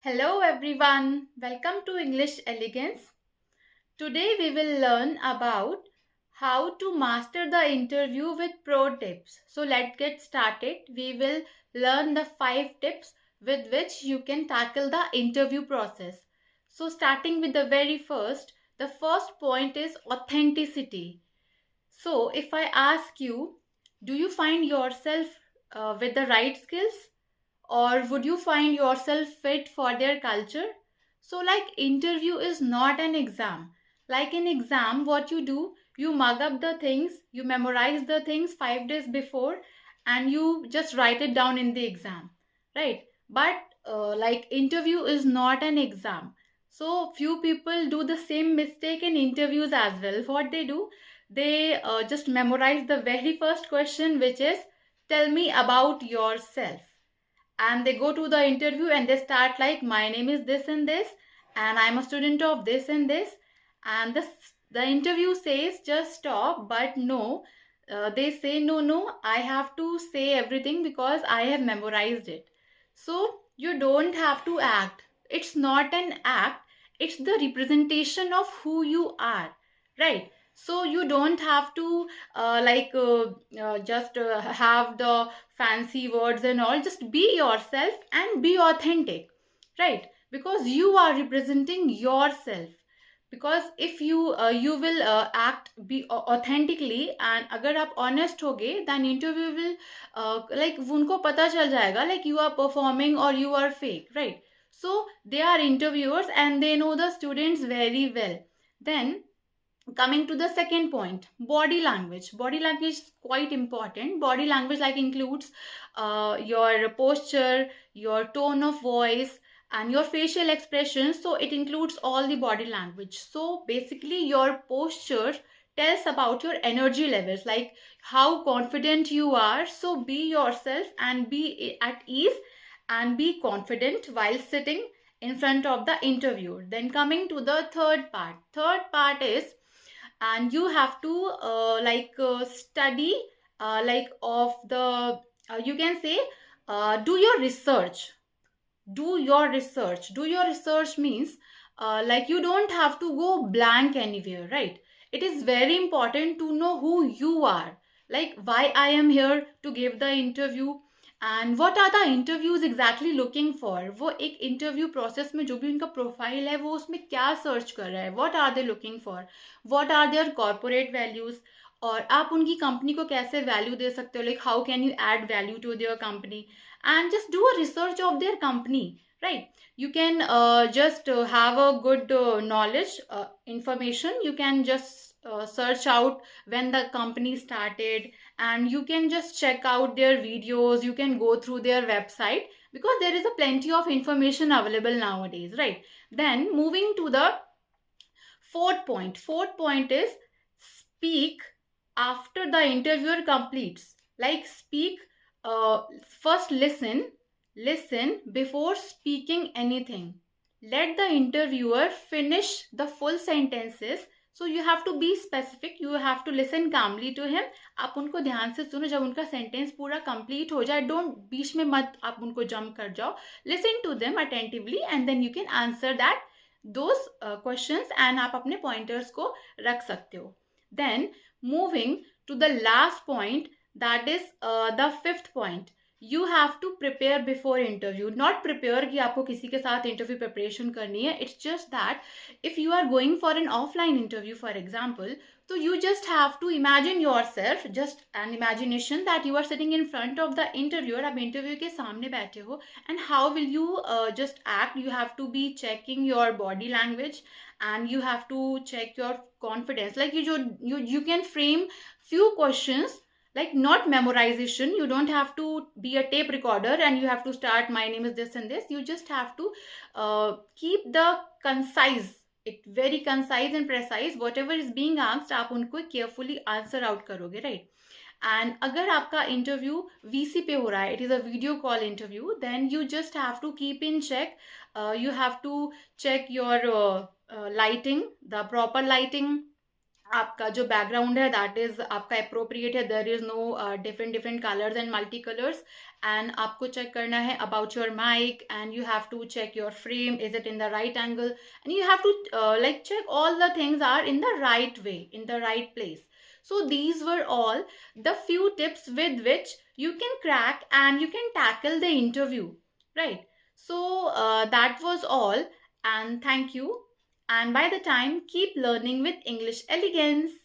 Hello everyone, welcome to English Elegance. Today we will learn about how to master the interview with pro tips. So let's get started. We will learn the 5 tips with which you can tackle the interview process. So starting with the very first, the first point is authenticity. So if I ask you, do you find yourself with the right skills? Or would you find yourself fit for their culture? So like interview is not an exam. Like in exam, what you do, you mug up the things, you memorize the things 5 days before, and you just write it down in the exam, right? But like interview is not an exam. So few people do the same mistake in interviews as well. What they do, they just memorize the very first question, which is, tell me about yourself. And they go to the interview and they start like, my name is this and this, and I'm a student of this and this. And the interview says just stop, but no, they say no, I have to say everything because I have memorized it. So you don't have to act. It's not an act, it's the representation of who you are, right? So you don't have to just have the fancy words and all. Just be yourself and be authentic, right? Because you are representing yourself. Because if you will act be authentically, and अगर आप honest होगे, then interview will like उनको पता चल जाएगा like you are performing or you are fake, right? So they are interviewers and they know the students very well. Then coming to the second point, body language is quite important. Body language like includes your posture, your tone of voice, and your facial expressions. So it includes all the body language. So basically your posture tells about your energy levels, like how confident you are. So be yourself and be at ease and be confident while sitting in front of the interviewer. Then coming to the third part is, and you have to study of the you can say, do your research means like you don't have to go blank anywhere, right? It is very important to know who you are, like why I am here to give the interview, and what are the interviews exactly looking for. वो एक interview process में जो भी उनका profile है वो उसमें क्या search कर रहा है, what are they looking for, what are their corporate values, और आप उनकी कंपनी को कैसे वैल्यू दे सकते हो, like how can you add value to their company, and just do a research of their company, right? You can just have a good knowledge information. You can just search out when the company started, and you can just check out their videos, you can go through their website, because there is a plenty of information available nowadays, right? Then moving to the fourth point is, speak after the interviewer completes. Like speak, first listen before speaking anything. Let the interviewer finish the full sentences. So you have to be specific, you have to listen calmly to him. आप उनको ध्यान से सुनो, जब उनका sentence पूरा complete हो जाए, डोंट बीच में मत आप उनको जंप कर जाओ. Listen to them attentively and then you can answer that those questions, and आप अपने पॉइंटर्स को रख सकते हो. Then moving to the last point, that is the fifth point. You have to prepare before interview. Not prepare कि आपको किसी के साथ interview preparation करनी है. It's just that if you are going for an offline interview, for example, so you just have to imagine yourself, just an imagination that you are sitting in front of the interviewer. आप interview के सामने बैठे हो, and how will you just act? You have to be checking your body language, and you have to check your confidence. Like you can frame few questions, like not memorization. You don't have to be a tape recorder and you have to start, my name is this and this. You just have to keep the concise, it very concise and precise. Whatever is being asked, आप उनको carefully answer out करोगे, right? And अगर आपका interview VC पे हो रहा है, it is a video call interview, then you just have to keep in check. You have to check your lighting, the proper lighting, आपका जो बैकग्राउंड है दैट इज आपका अप्रोप्रिएट है, there is no different different colours and multi colours. And आपको check करना है about your mic, and you have to check your frame, is it in the right angle, and you have to like check all the things are in the right way, in the right place. So these were all the few tips with which you can crack and you can tackle the interview, right? So that was all, and thank you. And by the time, keep learning with English elegance.